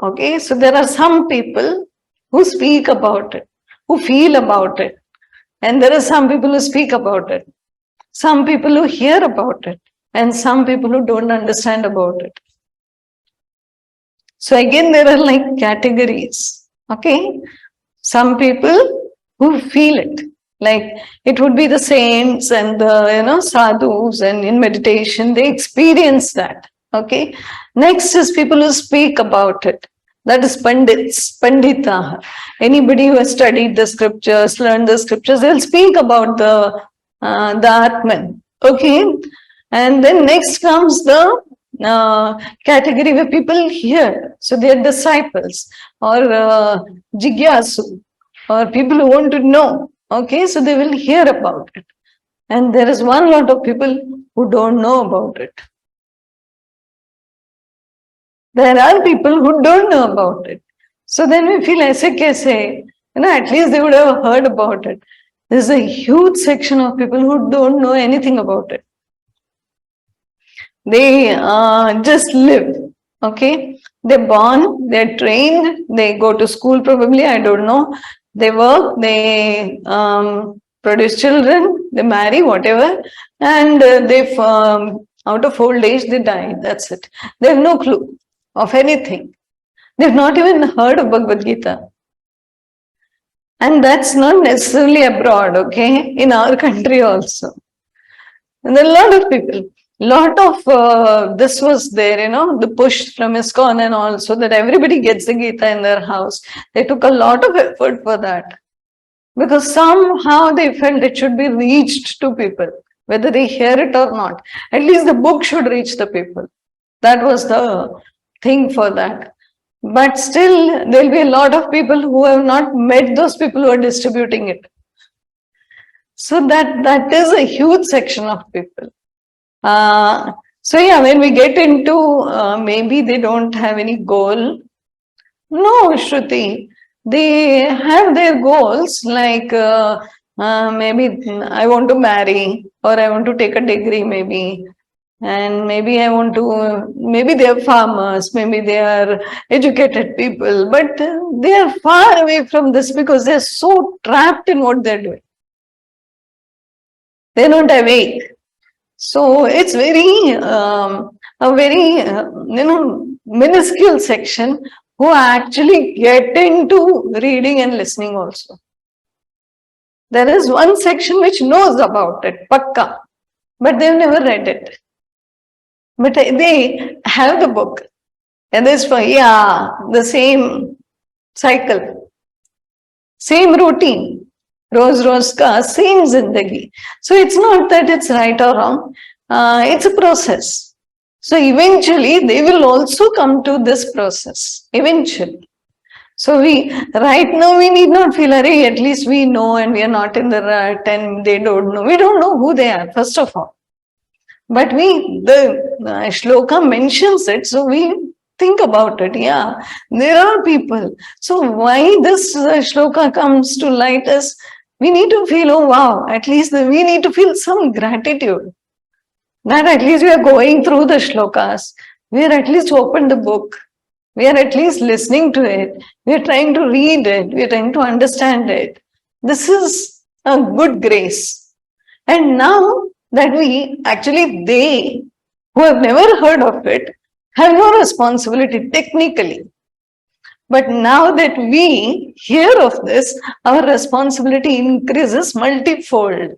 Okay, so there are some people who speak about it, who feel about it, and there are some people who speak about it, some people who hear about it, and some people who don't understand about it. So again, there are like categories. Okay, some people who feel it, like it would be the saints and the sadhus, and in meditation they experience that. Okay, next is people who speak about it. That is pandits, pandita. Anybody who has studied the scriptures, learned the scriptures, they'll speak about the Atman. Okay, and then next comes the category where people hear. So they are disciples or jigyasu, or people who want to know. Okay, so they will hear about it. And there is one lot of people who don't know about it. There are people who don't know about it. So then we feel, aise kaise, at least they would have heard about it. There's a huge section of people who don't know anything about it. They just live. Okay, they're born, they're trained, they go to school probably, I don't know. They work, they produce children, they marry, whatever, and they out of old age they die. That's it. They have no clue of anything. They've not even heard of Bhagavad Gita. And that's not necessarily abroad, okay, in our country also. And there are a lot of people. Lot of this was there, the push from ISKCON and all, so that everybody gets the Gita in their house. They took a lot of effort for that, because somehow they felt it should be reached to people, whether they hear it or not. At least the book should reach the people. That was the thing for that. But still, there will be a lot of people who have not met those people who are distributing it. So that is a huge section of people. So yeah, when we get into maybe they don't have any goal. No, Shruti, they have their goals, like maybe I want to marry, or I want to take a degree maybe, and maybe I want to, maybe they are farmers, maybe they are educated people, but they are far away from this because they are so trapped in what they are doing. They are not awake. So it's very, a very, minuscule section who actually get into reading and listening also. There is one section which knows about it, pakka, but they've never read it. But they have the book. And there's the same cycle, same routine. Roz ka same zindagi. So it's not that it's right or wrong. It's a process. So eventually they will also come to this process. Eventually. So right now we need not feel, at least we know and we are not in the rut and they don't know. We don't know who they are, first of all. But the shloka mentions it, so we think about it. Yeah, there are people. So why this shloka comes to light is, we need to feel, oh wow, at least we need to feel some gratitude. That at least we are going through the shlokas. We are at least opened the book. We are at least listening to it. We are trying to read it. We are trying to understand it. This is a good grace. And now that they who have never heard of it, have no responsibility technically. But now that we hear of this, our responsibility increases multifold.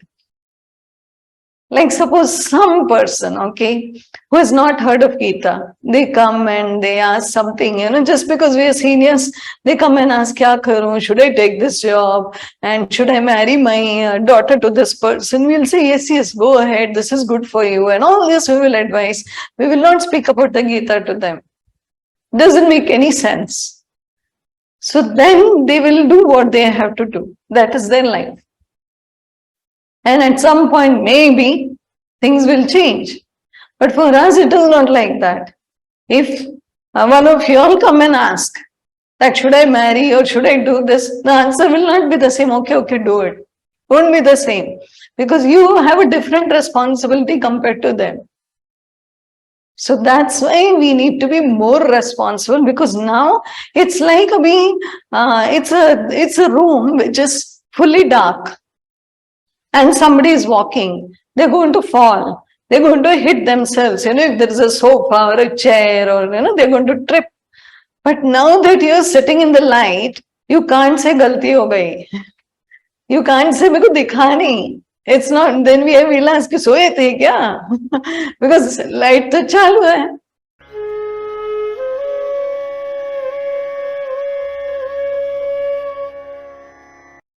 Like suppose some person, okay, who has not heard of Gita, they come and they ask something, just because we are seniors, they come and ask, kya karu, should I take this job? And should I marry my daughter to this person? We'll say, yes, go ahead, this is good for you. And all this we will advise. We will not speak about the Gita to them. Doesn't make any sense. So then they will do what they have to do. That is their life. And at some point, maybe things will change. But for us, it is not like that. If one of you all come and ask that should I marry or should I do this, the answer will not be the same. Okay, do it. Won't be the same. Because you have a different responsibility compared to them. So that's why we need to be more responsible, because now it's like it's a room which is fully dark, and somebody is walking. They're going to fall. They're going to hit themselves. If there is a sofa or a chair, or they're going to trip. But now that you're sitting in the light, you can't say galti ho gayi. You can't say मेरे को दिखा नहीं. It's not. Then we ask कि सोए थे क्या? Because light तो चालू है.